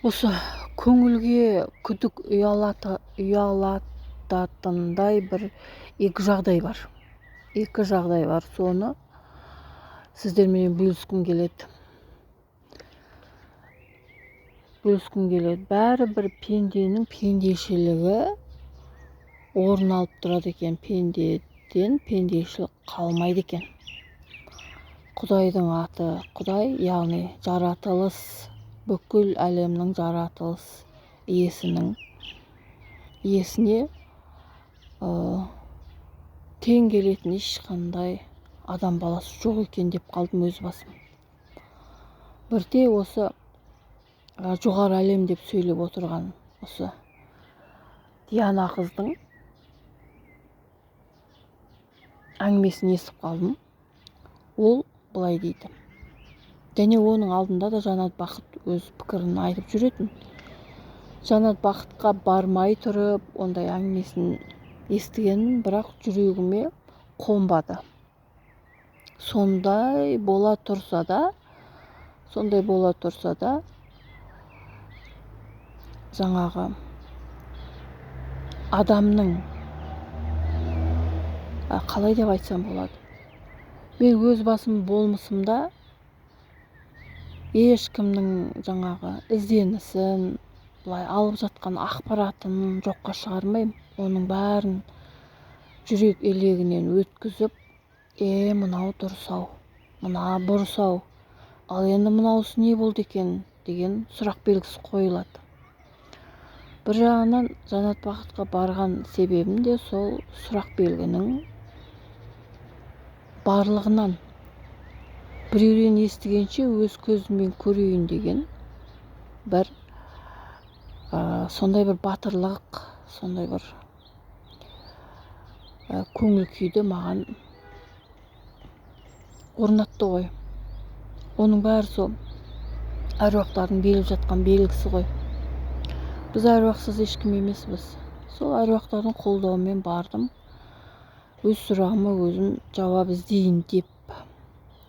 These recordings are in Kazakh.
Осы көңілге күдік ұялататындай бір екі жағдай бар. Соны сіздермен бөліскім келеді. Бәрібір пенденің пендешілігі орын алып тұрады екен. Пендеден пендешілік қалмайды екен. Құдайдың аты Құдай, яғни жаратылыс, бүкіл әлемнің жаратылыс иесіне тең келетін ешқандай адам баласы жоқ екен деп қалдым өз басым. Бірде осы жоғары әлем деп сөйлеп отырған осы Диана қыздың әңгімесін естіп қалдым. Ол былай дейді. Және оның алдында да Жанат Бақыт өз пікірін айтып жүретін. Жанат Бақытқа бармай тұрып, ондай әңгімесін естігенмін, бірақ жүрегіме қонбады. Сондай бола тұрса да, жаңағы адамның, қалай деп айтсам болады, мен өз басым болмысымда ешкімнің жаңағы ізденісін, былай алып жатқан ақпаратын жоққа шығармаймын. Оның бәрін жүрек елегінен өткізіп, мынау дұрыс-ау, мына бұрыс-ау, ал енді мынаусы не болды екен деген сұрақ белгісі қойылады. Бір жағынан Жанат Бақытқа барған себебім де сол сұрақ белгінің барлығынан. Біреуден естігенше өз көзіммен көрейін деген бір сондай бір батырлық, сондай бір көңіл күйді маған орнатты ғой. Оның бәрі сол әруақтардың беріп жатқан белгісі ғой. Біз әруақсыз ешкім емеспіз. Сол әруақтардың қолдауымен бардым. Өз сұрағыма өзім жауап іздейін деп.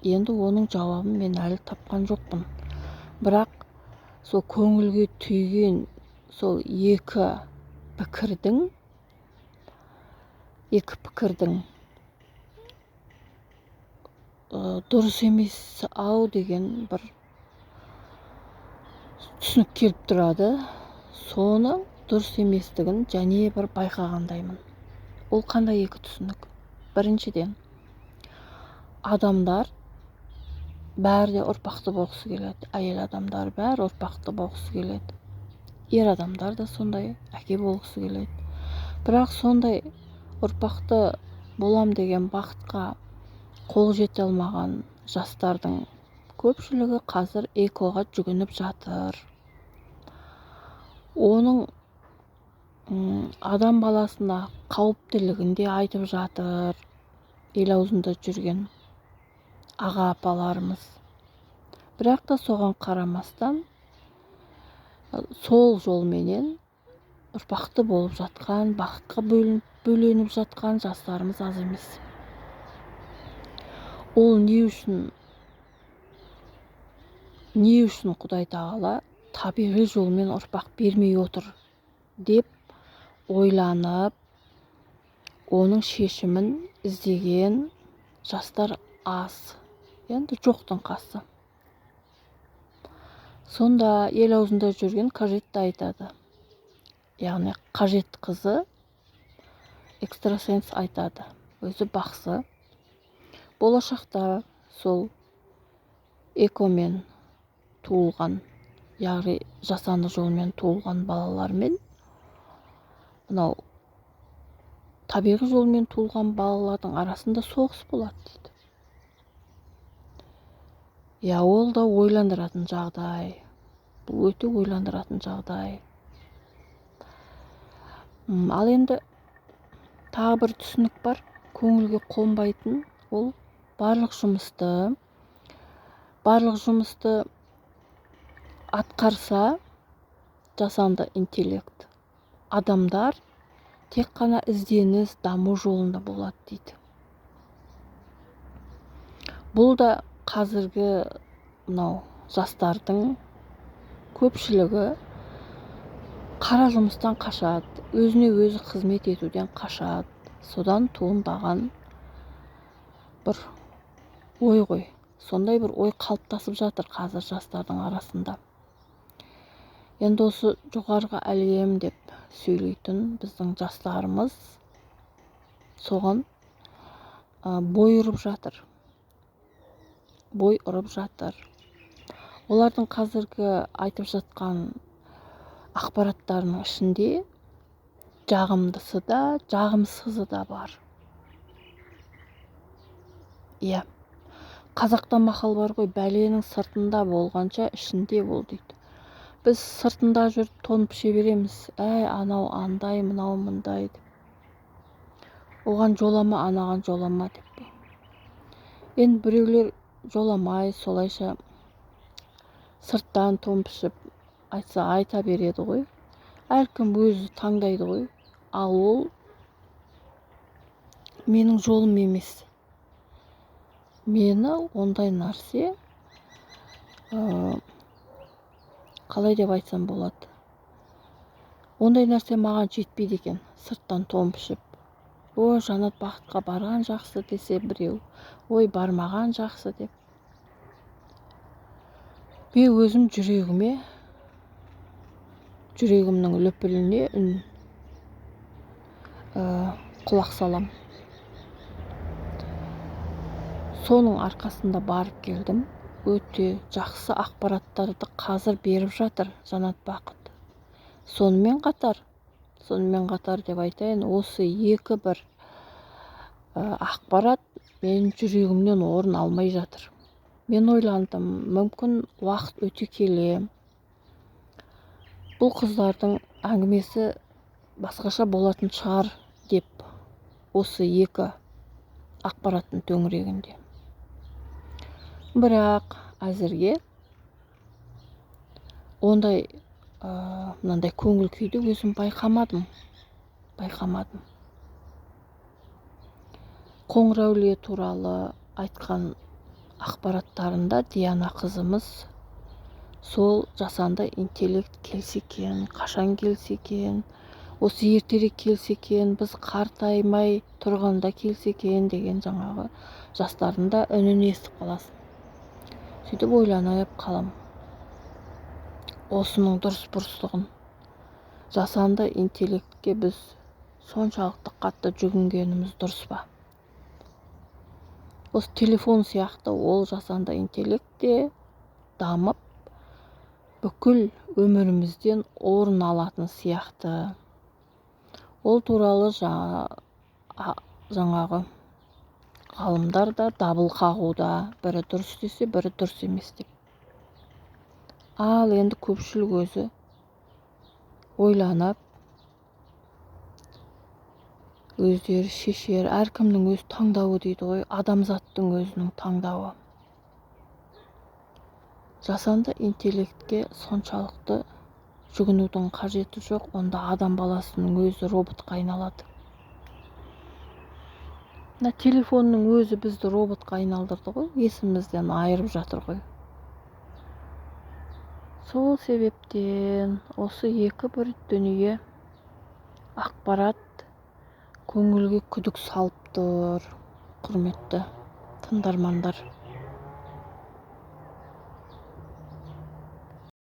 Енді оның жауабын мен әлі тапқан жоқпын. Бірақ сол көңілге түйген сол екі пікірдің дұрыс емес ау деген бір түсінік келіп тұрады. Соны дұрыс еместігін және бір байқағандаймын. Ол қандай екі түсінік? Біріншіден, адамдар бәрі де ұрпақты болғысы келеді. Әйел адамдар бәрі ұрпақты болғысы келеді. Ер адамдар да сондай әке болғысы келеді. Бірақ сондай ұрпақты болам деген бақытқа қол жете алмаған жастардың көпшілігі қазір экоға жүгініп жатыр. Оның адам баласына қауіптілігін де айтып жатыр ел аузында жүрген аға апаларымыз. Бірақ та соған қарамастан сол жолменен ұрпақты болып жатқан, бақытқа бөленіп жатқан жастарымыз аз емес. Ол не үшін Құдай тағала табиғи жолмен ұрпақ бермей отыр деп ойланып, оның шешімін іздеген жастар аз. Енді жоқтың қасы. Сонда ел аузында жүрген Қажетті айтады. Яғни Қажет қызы экстрасенс айтады. Өзі бақсы. Болашақта сол экомен туылған, яғни жасанды жолмен туылған балалармен мынау табиғи жолмен туылған балалардың арасында соғыс болады дейді. Ол да ойландыратын жағдай. Бұл өте ойландыратын жағдай. Ал енді тағы бір түсінік бар, көңілге қонбайтын. Ол барлық жұмысты атқарса жасанды интеллект, адамдар тек қана ізденіс, даму жолында болады дейді. Бұл да қазіргі мынау жастардың көпшілігі қара жұмыстан қашады, өзіне өзі қызмет етуден қашады. Содан туындаған бір ой ғой. Сондай бір ой қалыптасып жатыр қазір жастардың арасында. Енді осы жоғарғы әлем деп сөйлейтін біздің жастарымыз соған бой ұрып жатыр. Олардың қазіргі айтып жатқан ақпараттарының ішінде жағымдысы да, жағымсызы да бар. Иә, қазақта мақал бар ғой, бәленің сыртында болғанша ішінде бол дейді. Біз сыртында жүріп тонып іше береміз. Анау андай, мынау мындай деп. Оған жолама, анаған жолама деп. Енді біреулер жоламай, солайша сырттан тонып ішіп айтса айта береді ғой. Әркім өзі таңдайды ғой. Ал ол менің жолым емес. Мені ондай нәрсе қалай деп айтсам болады. Ондай нәрсе маған жетпейді екен. Сырттан тонып ішіп. Жанат бақытқа барған жақсы десе біреу. Бармаған жақсы деп. Мен өзім жүрегімнің лүпіліне құлақ салам. Соның арқасында барып келдім. Өте жақсы ақпараттарды қазір беріп жатыр Жанат Бақыт. Сонымен қатар деп айтайын, осы екі бір ақпарат мен жүрегімнен орын алмай жатыр. Мен ойландым, мүмкін уақыт өте келе бұл қыздардың әңгімесі басқаша болатын шығар деп, осы екі ақпараттың төңірегінде. Бірақ әзірге ондай мынандай көңіл күйді өзім байқамадым. Қоңырәулие туралы айтқан ақпараттарында Диана қызымыз сол жасанды интеллект келсе екен, қашан келсе екен, осы ертерек келсе екен, біз қартаймай тұрғанда келсе екен деген жаңағы жастардың да үнін естіп қаласың. Сөйтіп ойланып қалам. Осының дұрыс-бұрыстығын. Жасанды интеллектке біз соншалықты қатты жүгінгеніміз дұрыс па? Осы телефон сияқты ол жасанды интеллектте дамып, бүкіл өмірімізден орын алатын сияқты. Ол туралы жаңағы ғалымдар да дабыл қағуда, бірі дұрыс десе, бірі дұрыс емес деп. Ал енді көпшілік өзі ойланып, өздері шешер, әркімнің өз таңдауы дейді ғой, адамзаттың өзінің таңдауы. Жасанды интеллектке соншалықты жүгінудің қажеті жоқ, онда адам баласының өзі роботқа айналады. Телефонның өзі бізді роботқа айналдырды ғой, есімізден айырып жатыр ғой. Сол себептен осы екі бір дүние ақпарат көңілге күдік салып тұр, құрметті тыңдармандар.